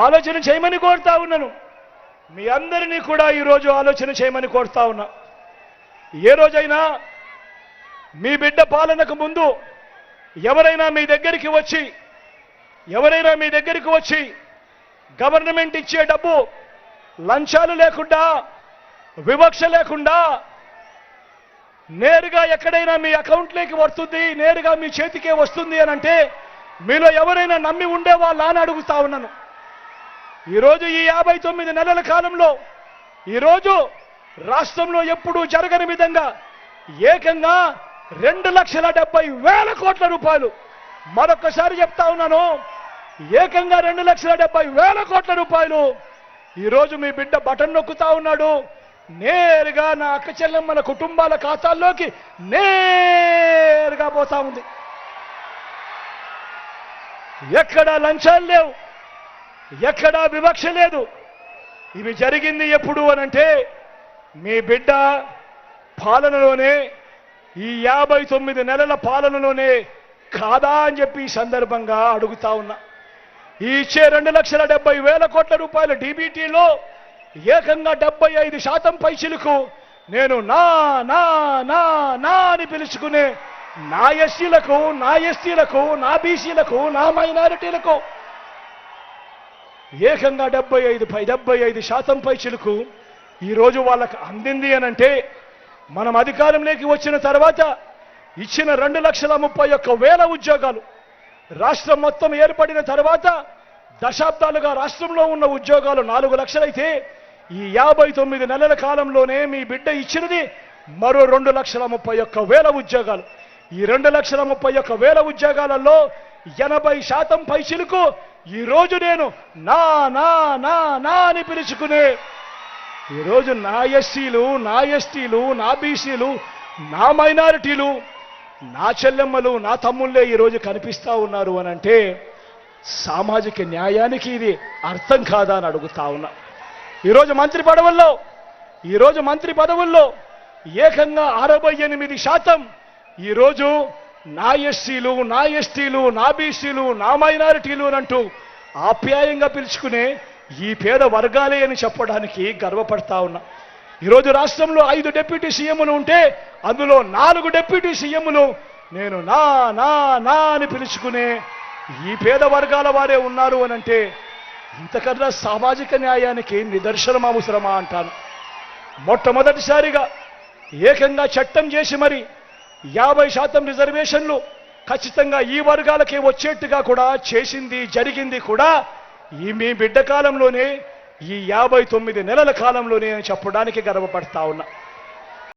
ఆలోచన చేయమని కోరుతా ఉన్నాను. మీ అందరినీ కూడా ఈరోజు ఆలోచన చేయమని కోరుతా ఉన్నా. ఏ రోజైనా మీ బిడ్డ పాలనకు ముందు ఎవరైనా మీ దగ్గరికి వచ్చి గవర్నమెంట్ ఇచ్చే డబ్బు లంచాలు లేకుండా, వివక్ష లేకుండా నేరుగా ఎక్కడైనా మీ అకౌంట్లోకి వస్తుంది, నేరుగా మీ చేతికే వస్తుంది అని అంటే మీలో ఎవరైనా నమ్మి ఉండేవాళ్ళ అని అడుగుతా ఉన్నాను. ఈరోజు ఈ 59 నెలల కాలంలో ఈరోజు రాష్ట్రంలో ఎప్పుడూ జరగని విధంగా ఏకంగా 2,70,000 కోట్ల రూపాయలు, మరొకసారి చెప్తా ఉన్నాను, ఏకంగా 2,70,000 కోట్ల రూపాయలు ఈరోజు మీ బిడ్డ బటన్ నొక్కుతా ఉన్నాడు. నేరుగా నా అక్క చెల్లెమ్మల కుటుంబాల ఖాతాల్లోకి నేరుగా పోతా ఉంది. ఎక్కడా లంచాలు లేవు, ఎక్కడా వివక్ష లేదు. ఇవి జరిగింది ఎప్పుడు అనంటే మీ బిడ్డ పాలనలోనే, ఈ 59 నెలల పాలనలోనే కాదా అని చెప్పి ఈ సందర్భంగా అడుగుతా ఉన్నా. ఈ ఇచ్చే 2,70,000 కోట్ల రూపాయల డీబీటీలో ఏకంగా 75% పైచిలకు నేను నా నా నా నా అని పిలుచుకునే నా ఎస్సీలకు, నా ఎస్టీలకు, నా బీసీలకు, నా మైనారిటీలకు ఏకంగా 75% పైచిలకు ఈరోజు వాళ్ళకు అందింది అనంటే, మనం అధికారంలోకి వచ్చిన తర్వాత ఇచ్చిన 2,31,000 ఉద్యోగాలు, రాష్ట్రం మొత్తం ఏర్పడిన తర్వాత దశాబ్దాలుగా రాష్ట్రంలో ఉన్న ఉద్యోగాలు 4 లక్షలైతే ఈ 59 నెలల కాలంలోనే మీ బిడ్డ ఇచ్చినది మరో 2,31,000 ఉద్యోగాలు. ఈ 2,31,000 ఉద్యోగాలలో 80% పైచిలకు ఈరోజు నేను నా నా నా నా అని పిలుచుకునే ఈరోజు నా ఎస్సీలు, నా ఎస్టీలు, నా బీసీలు, నా మైనారిటీలు, నా చెల్లెమ్మలు, నా తమ్ముళ్ళే ఈరోజు కనిపిస్తా ఉన్నారు అనంటే సామాజిక న్యాయానికి ఇది అర్థం కాదా అని అడుగుతా ఉన్నా. ఈరోజు మంత్రి పదవుల్లో ఏకంగా 68% ఈరోజు నా ఎస్సీలు, నా ఎస్టీలు, నా బీసీలు, నా మైనారిటీలు అంటూ ఆప్యాయంగా పిలుచుకునే ఈ పేద వర్గాలే అని చెప్పడానికి గర్వపడతా ఉన్నా. ఈరోజు రాష్ట్రంలో 5 డిప్యూటీ సీఎంలు ఉంటే అందులో 4 డిప్యూటీ సీఎంలు నేను నా నా నా అని పిలుచుకునే ఈ పేద వర్గాల వారే ఉన్నారు అనంటే ఇంతకన్నా సామాజిక న్యాయానికి నిదర్శనం అవసరమా అంటాను. మొట్టమొదటిసారిగా ఏకంగా చట్టం చేసి మరి 50% రిజర్వేషన్లు ఖచ్చితంగా ఈ వర్గాలకే వచ్చేట్టుగా కూడా చేసింది, జరిగింది కూడా ఈ మీ బిడ్డ కాలంలోనే, ఈ 59 నెలల కాలంలోనే అని చెప్పడానికి గర్వపడతా ఉన్నా.